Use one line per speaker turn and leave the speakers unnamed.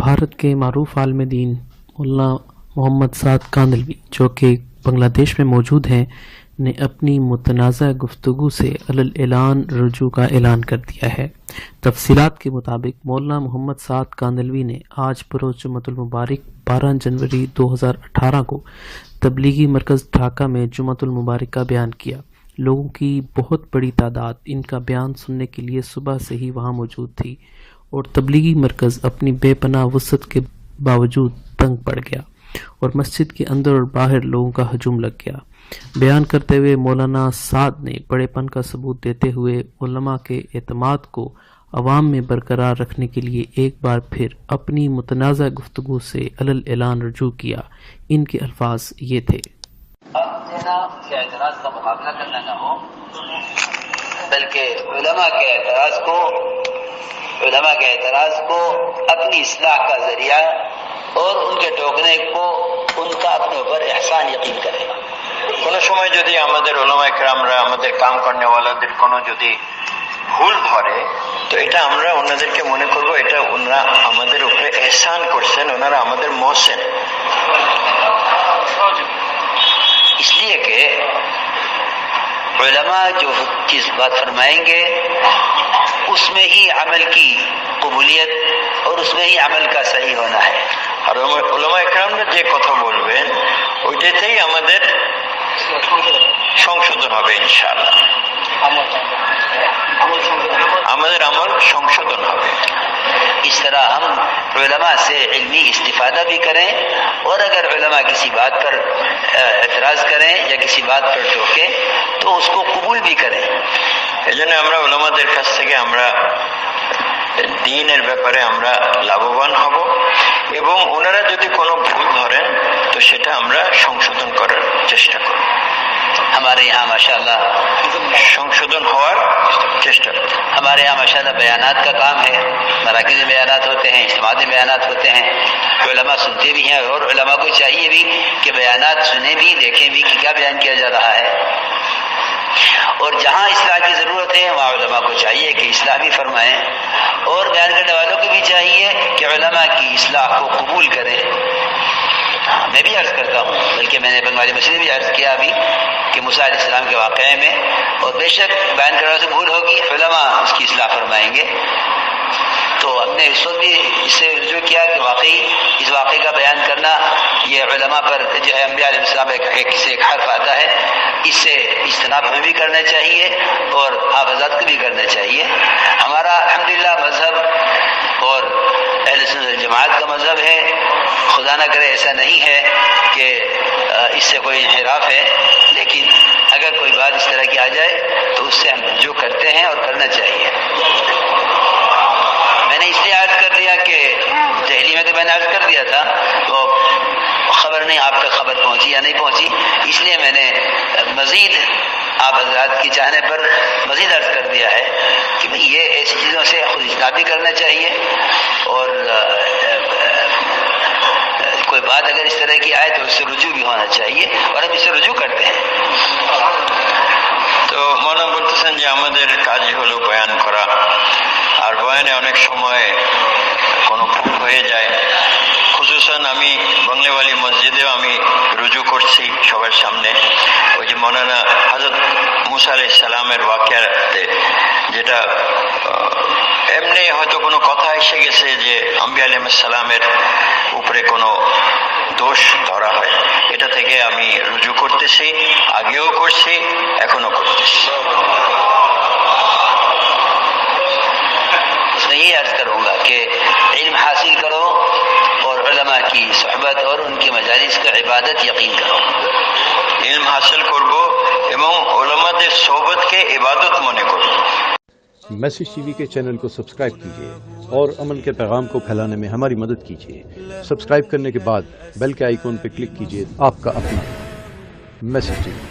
भारत के मारूफ आलिम दीन मौलाना मोहम्मद साद कांदलवी जो कि बांग्लादेश में मौजूद हैं ने अपनी मुतनाज़ा गुफ्तगू से अलल ऐलान रुजू का ऐलान कर दिया है। तफसीलात के मुताबिक मौलाना मोहम्मद साद कांदलवी ने आज बरोज़ जुम्मतुल मुबारक 12 जनवरी 2018 को तबलीगी मरकज़ ढाका में जुम्मतुल मुबारक का बयान किया। लोगों की बहुत बड़ी तादाद इनका बयान सुनने के लिए सुबह से ही वहाँ मौजूद थी और तबलीगी मरकज़ अपनी बेपनाह वसअत के बावजूद तंग पड़ गया और मस्जिद के अंदर और बाहर लोगों का हजूम लग गया। बयान करते हुए मौलाना साद ने बड़ेपन का सबूत देते हुए उलमा के एतमाद को अवाम में बरकरार रखने के लिए एक बार फिर अपनी मुतनाज़ा गुफ्तगू से अलल ऐलान रुजू किया। इनके अल्फाज ये थे।
का मुकाबला करना न हो बल्कि उलमा के एतराज़ को अपनी इस्लाह का जरिया और उनके टोकने को उनका अपने ऊपर एहसान यकीन करेगा।
কোনো সময় যদি আমাদের উলামায়ে কেরামরা আমাদের কাম করনেওয়ালাদের কোনো যদি ভুল ধরে তো এটা আমরা ওনাদেরকে মনে করব এটা ওনারা আমাদের উপরে এহসান করছেন, ওনারা আমাদের মোহসেন।
इसलिए कि उलमा जो चीज बात फरमाएंगे उसमें ही अमल की कबूलियत और उसमें ही अमल का सही होना है।
আর উলামায়ে কেরামরা যে কথা বলবেন ওইটাতেই আমাদের সংশোধন হবে ইনশাআল্লাহ, আমাদের আমল সংশোধন হবে।
इस तरह हम उलमा से इल्मी इस्तिफादा भी करें और अगर उलमा किसी बात पर एतराज़ करें या किसी बात पर टोके तो उसको कबूल भी करें।
এজন্য আমরা উলামাদের কাছ থেকে আমরা দ্বীনের ব্যাপারে আমরা লাভবান হব এবং ওনারা যদি কোনো ভুল ধরেন তো সেটা আমরা সংশোধন করার চেষ্টা করব।
हमारे यहाँ माशाअल्लाह
সংশোধन হওয়ার চেষ্টা করব।
हमारे यहाँ माशाअल्लाह बयानात का काम है, मराकिज़ में बयानात होते हैं, इज्तिमा में बयानात होते हैं, उलमा सुनते भी हैं और उलमा को चाहिए भी कि बयानात सुने भी, देखें भी कि क्या बयान किया जा रहा है। और जहाँ इस्लाह की ज़रूरत है वहाँ उलमा को चाहिए कि इस्लाह भी फरमाएं और बयान करने वालों को भी चाहिए कि उलमा की इस्लाह को कबूल करें। मैं भी अर्ज़ करता हूँ, बल्कि मैंने बंगाली मस्जिद में भी अर्ज़ किया अभी कि मूसा अलैहिस्सलाम के वाक़े में, और बेशक बयान करने से भूल होगी, उलमा उसकी इस्लाह फरमाएंगे। तो हमने इस वक्त भी इससे रुजू किया कि वाकई इस वाक़े का बयान करना ये उलमा पर जो है अंबिया अलैहिस्सलाम एक हर्फ आता है, इससे इज्तनाब हमें भी करना चाहिए और हाफ़िज़ात को भी करना चाहिए। हमारा अल्हम्दुलिल्लाह मज़हब और अहले सुन्नत वल जमाअत का मज़हब है, खुदा न करे ऐसा नहीं है कि इससे कोई इंहिराफ है, लेकिन अगर कोई बात इस तरह की आ जाए तो उससे हम जो करते हैं और करना चाहिए। मैंने इसलिए अर्ज़ कर दिया कि दहली में तो मैंने अर्ज़ कर दिया था, तो खबर नहीं आप तक खबर पहुंची या नहीं पहुंची, इसलिए मैंने मज़ीद आप हज़रात की चाहने पर मज़ीद अर्ज़ कर दिया है कि भाई ये ऐसी चीज़ों से खुद इज्तिनाब भी करना चाहिए और कोई बात अगर इस तरह की आए तो उससे रुजू भी होना चाहिए और हम इससे रुजू करते हैं।
তো মনে বলতেছেন যে আমাদের কাজই হলো বয়ান করা, আর বয়ানে অনেক সময় কোনো ভুল হয়ে যায়। খুসুসান আমি বাংলাওয়ালি মসজিদেও আমি রুজু করছি সবার সামনে, ওই যে মৌলানা হযরত মুসা আলাইহিস সালামের ওয়াকিয়াতে যেটা এমনি হয়তো কোনো কথা এসে গেছে যে আম্বিয়া আলাইহিস সালামের উপরে কোনো দোষ ধরা হয়, এটা থেকে আমি রুজু করতেছি, আগেও করছি, এখনো করতেছি।
उसमें ये अर्ज करूंगा कि इल्म हासिल करो और उलमा की सोहबत और उनकी मजालिस का इबादत यकीन करो।
इल्म हासिल করব এবং উলামাদের সোহবতকে ইবাদত মনে করব।
मैसेज टीवी के चैनल को सब्सक्राइब कीजिए और अमन के पैगाम को फैलाने में हमारी मदद कीजिए। सब्सक्राइब करने के बाद बेल के आइकॉन पर क्लिक कीजिए। आपका अपना मैसेज टीवी।